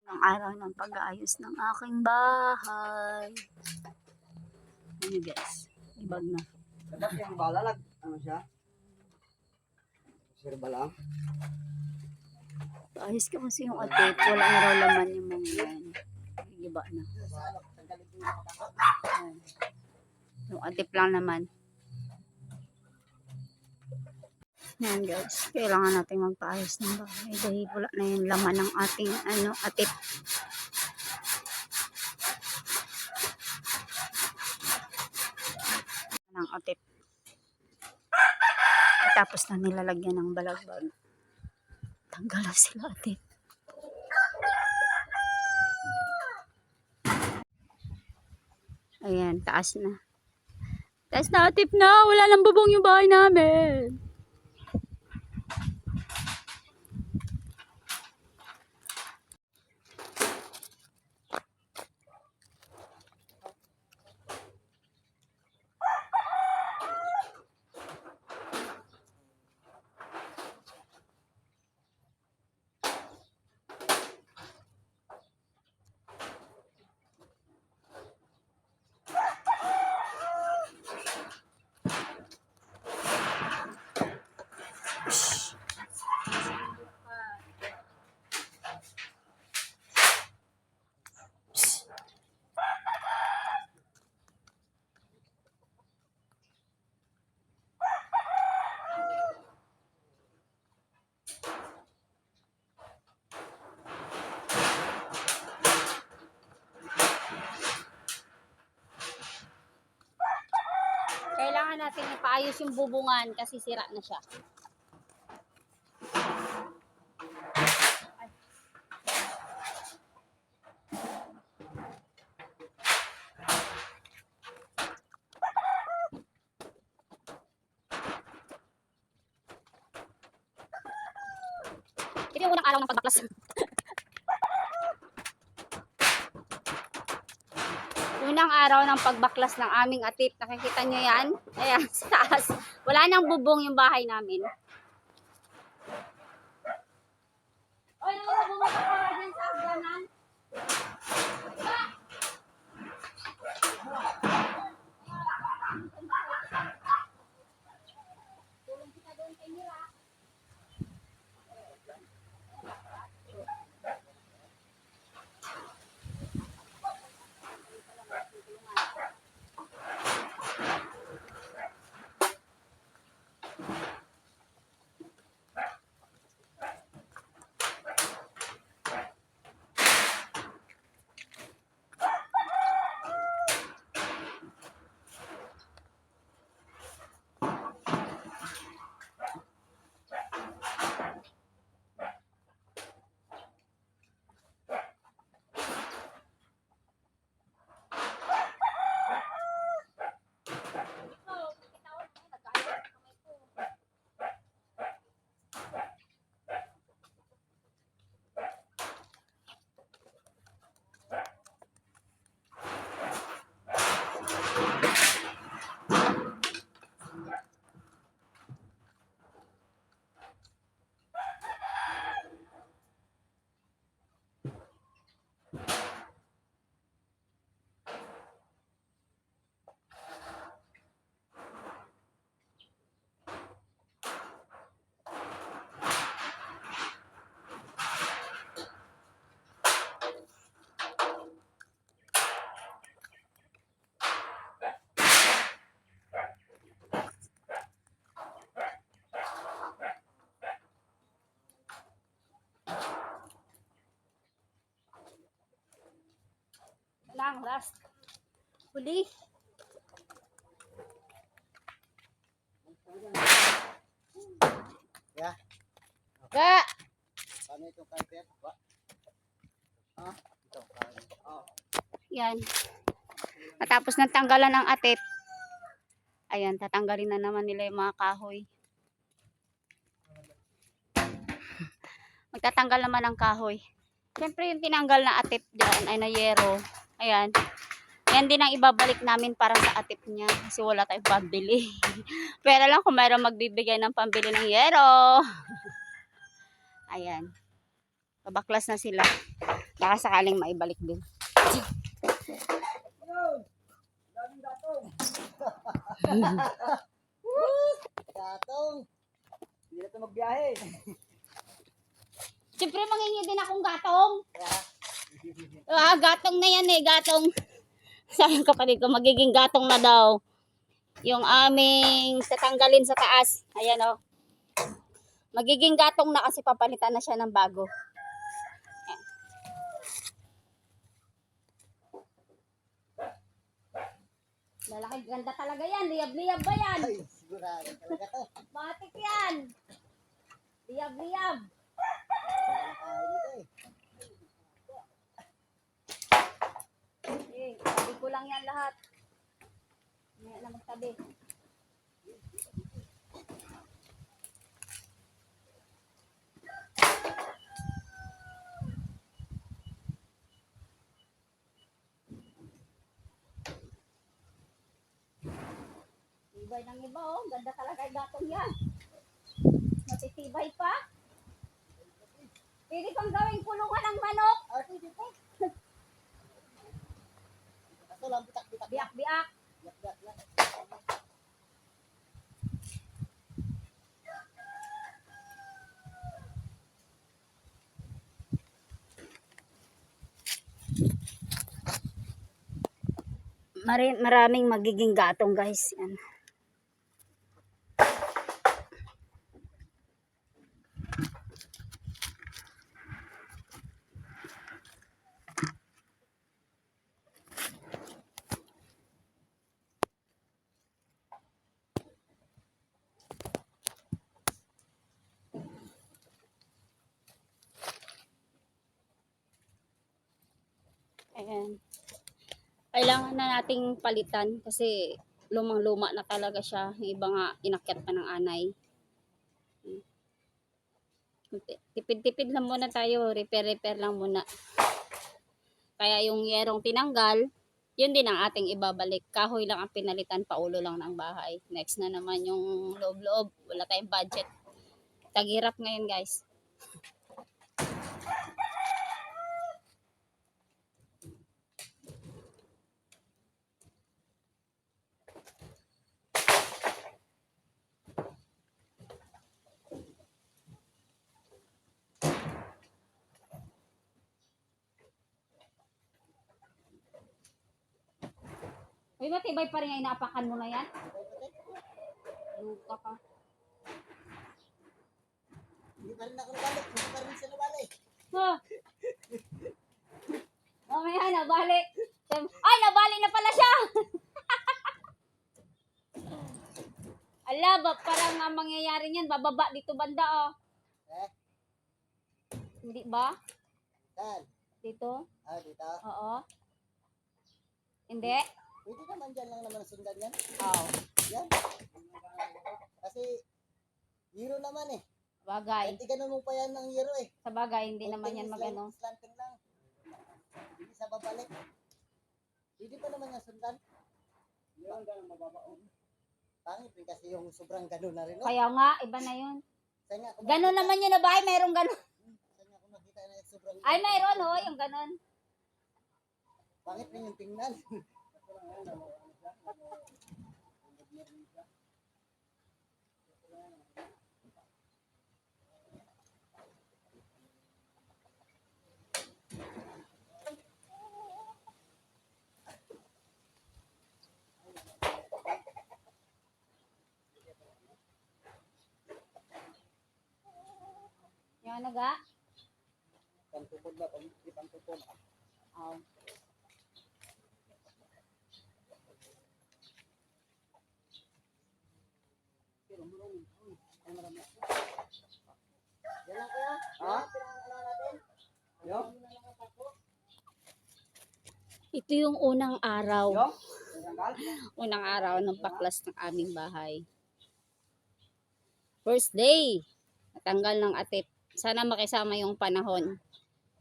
Ng araw ng pag-aayos ng aking bahay. Ano guys, ibag na. Dapat yung balalag, ano siya? Sir ba lang? Ayos ka kasi yung atip, wala na raw laman yung mga yan. Iba na. Ayan. Yung atip lang naman. Yan guys, kailangan natin magpaayos ng bahay dahil wala na yung laman ng ating atip. Ng atip. Tapos na nilalagyan ng balagbag. Tanggal na sila atip. Ayan, taas na. Taas na atip na. Wala nang bubong yung bahay namin. Kailangan natin ipaayos yung bubungan kasi sira na siya. Ito yung unang araw ng pagbaklas. Unang araw ng pagbaklas ng aming atip. Nakikita nyo yan? Ayan, sa taas. Wala nang bubong yung bahay namin. Oy, bumaba ka dyan sa agdanan. Tulong kita doon kay Mira. Lang, last. Huli. Ya. Ga! Paano itong carpet? Ah, ito. Oh. Yan. Matapos ng tanggalan ng atip, ayan, tatanggalin na naman nila yung mga kahoy. Magtatanggal naman ng kahoy. Siyempre yung tinanggal na atip dyan ay na yero. Ayan. Yan din ang ibabalik namin para sa atip niya kasi wala tayong pambili. Pero lang kung mayroong magbibigay ng pambili ng yero. Ayan. Babaklas na sila. Baka sakaling maibalik din. Yun! Daming gatong! Gatong! Hindi na ito magbiyahe. Siyempre mangingi din akong gatong. Kaya, Gatong na yan eh, gatong. Sabi ng kapatid ko, magiging gatong na daw. Yung aming tatanggalin sa taas. Ayan o. Magiging gatong na kasi papalitan na siya ng bago. Ayan. Lalaki, ganda talaga yan. Liyab-liyab ba yan? ay, sigurado talaga to. Matik yan. Liyab-liyab. Ay, dito eh. Tabi ko lang yan lahat. Ngayon na magtabi. Tibay ng iba oh. Ganda talaga yung gatong yan. Matitibay pa. Pwede pang gawing kulungan ng manok. Ah, pwede po. Kaso lang, bitak-bitak. Biak-biak. Bitak-bitak lang. Maraming magiging gatong guys. Yan. Ayan. Kailangan na nating palitan kasi lumang-luma na talaga siya. Yung iba nga inakyat pa ng anay. Tipid-tipid lang muna tayo. Repair lang muna. Kaya yung yerong tinanggal, yun din ang ating ibabalik. Kahoy lang ang pinalitan, paulo lang ng bahay. Next na naman yung loob-loob. Wala tayong budget. Taghirap ngayon guys. Uy, matibay pa rin yung inaapakan mo na yan? Luka ka. Hindi pa rin ako nabalik. Hindi pa rin siya nabalik. Ha? Mamaya nabali. Ay, nabali na pala siya! Ala, parang ang mangyayari niyan, bababa dito banda oh. Eh? Hindi ba? Saan? Dito? Ah, dito? Oo. Hindi? Pwede naman dyan lang naman sundan yan. Oo. Yan. Kasi, hero naman eh. Bagay. Kahit ganun mo pa yan ng hero eh. Sa bagay, hindi naman yan Konting magano. slanting lang. Hindi sa babalik. Pwede pa naman yung sundan. Yan, ganun mababaon. Pangit rin kasi yung sobrang ganun na rin. No? Kaya nga, iba na yun. Saan nga ako Ganon makita- naman yun na ba? Mayroong ganon. Saan nga ako makita na yung sobrang Ay, mayroon ho, yung ganon. Pangit rin yung tingnan. Yung ano ga? Pantupod ba? Pantupod. Oh. Yan lang kuya. Ha? Pinangalan natin. Yo? Ito yung unang araw. Yo? Pinanggal? Unang araw ng paklas ng aming bahay. First day. Natanggal ng atip. Sana makisama yung panahon.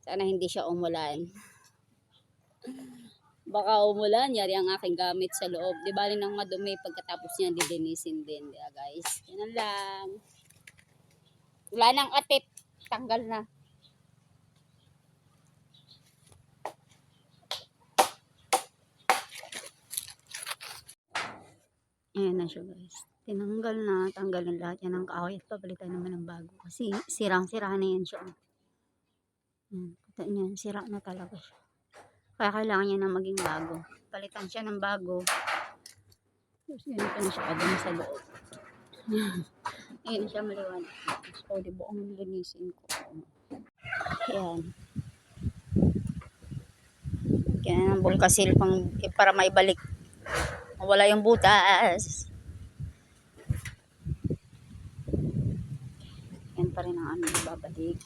Sana hindi siya umulan. Baka umulan, yari ang aking gamit sa loob. Di bali nang madumi pagkatapos niya didinisin din. Diba guys? Yan lang. Wala nang atip. Tanggal na. Ayan na siya guys. Tinanggal na, tanggalin lahat yan ng kahoy at papalitan naman ng bago. Kasi sirang-sira na yan siya. Kita niyan, sira na talaga siya. Kaya kailangan niya na maging bago. Palitan siya ng bago. Tapos ganito na siya kadun sa loob. Ayan siya maliwanag. So, di buong linisin ko. Ayan. Kaya ng bulkasil pang, para maibalik. Wala yung butas. Yan pa rin ang aming babalik.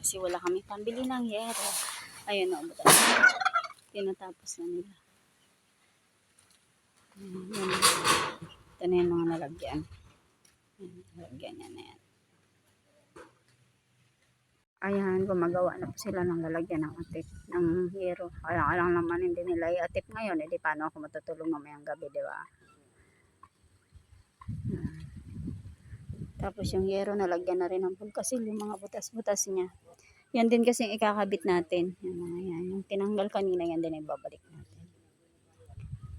Kasi wala kami pambili ng yero. Ayun o, butas. Tinatapos na nila. Yan. Ito na yung mga nalagyan. Nalagyan yan na yan. Ayan, gumagawa na po sila ng lalagyan ng atip ng yero. Kaya lang naman hindi nila i-atip ngayon. Hindi paano ako matutulog mamayang gabi, di ba? Tapos yung yero, nalagyan na rin ng pulkasil, yung mga butas-butas niya. Yan din kasi ikakabit natin. Yung mga yan. Yung tinanggal kanina, yan din ay babalik natin.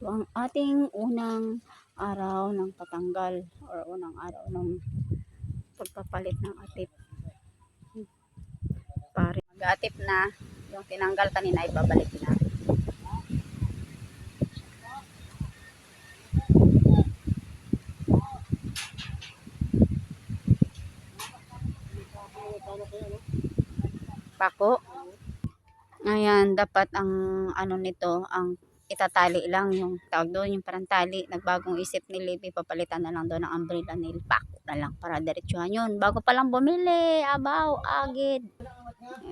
So, ang ating unang araw ng patanggal or unang araw ng pagpapalit ng atip. Pare, mag-atip na. Yung tinanggal kanina ay babalik na. Pako. Ayan, dapat ang ano nito, ang itatali lang yung tawag doon, yung parang tali. Nagbagong isip ni Libby, papalitan na lang doon ng umbrella nail. Pako na lang para diretsuhan yun. Bago pa lang bumili, abaw, agid.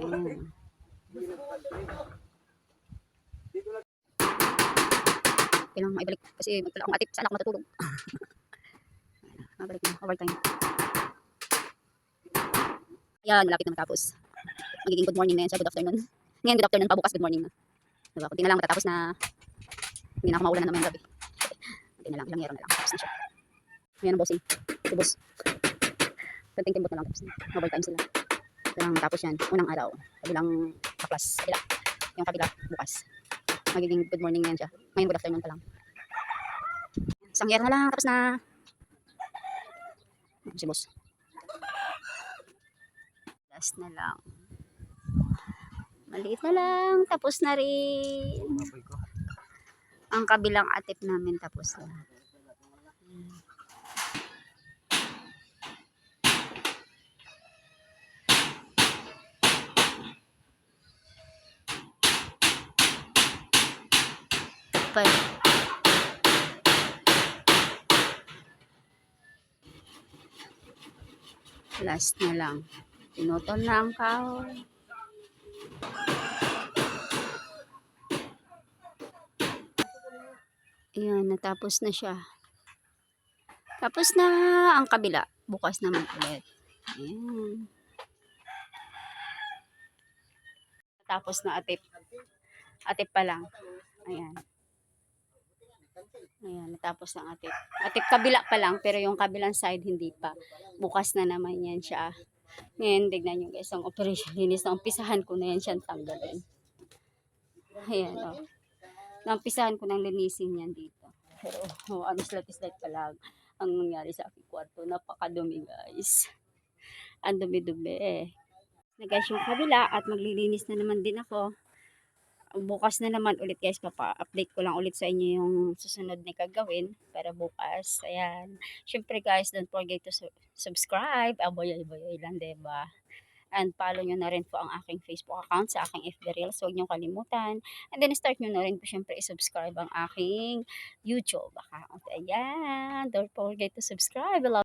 Ayan. Kailangan maibalik kasi magpala akong atip. Saan ako matutulog? Mabalik na, overtime. Ayan, malapit na matapos. Magiging good morning na yan siya, good afternoon. Ngayon, good afternoon pa, bukas good morning na. Diba? Kunti na lang matatapos na hindi na ako maulan na naman gabi. Kunti na lang, ilang yero na lang. Tapos na siya. Ayan ang bossing. Si boss. Kunting timbot na lang. Tapos na. Overtime sila. Kailangan matapos yan. Unang araw. Kabilang kaklas. Kabila. Yung kabila bukas. Magiging good morning na yan siya. Ngayon, good afternoon pa lang. Isang yero na lang. Tapos na. Si boss. Last na lang. Maliit na lang. Tapos na rin. Ang kabilang atip namin tapos na. Tapos. Last na lang. Pinutol na ang kahoy. Ayan, natapos na siya. Tapos na ang kabila. Bukas naman ulit. Ayan. Tapos na atip. Atip pa lang. Ayan. Ayan, natapos ang atip. Atip kabila pa lang, pero yung kabilang side hindi pa. Bukas na naman yan siya. Ngayon, tignan nyo guys, ang operation linis na umpisahan ko na yan siyang tanggalin. Ayan, o. Naumpisahan ko ng linisin yan dito. Pero, ano, slight pa lang ang nangyari sa aking kwarto. Napakadumi guys. Ang dumi-dumi na guys yung kabila at maglilinis na naman din ako. Bukas na naman ulit guys, papa-update ko lang ulit sa inyo yung susunod na gagawin para bukas. Ayan. Syempre guys, don't forget to subscribe. Aboy-boy lang, diba? And follow nyo na rin po ang aking Facebook account sa aking FB Reels. Huwag nyo kalimutan. And then start nyo na rin po syempre i-subscribe ang aking YouTube account. Ayan. Don't forget to subscribe.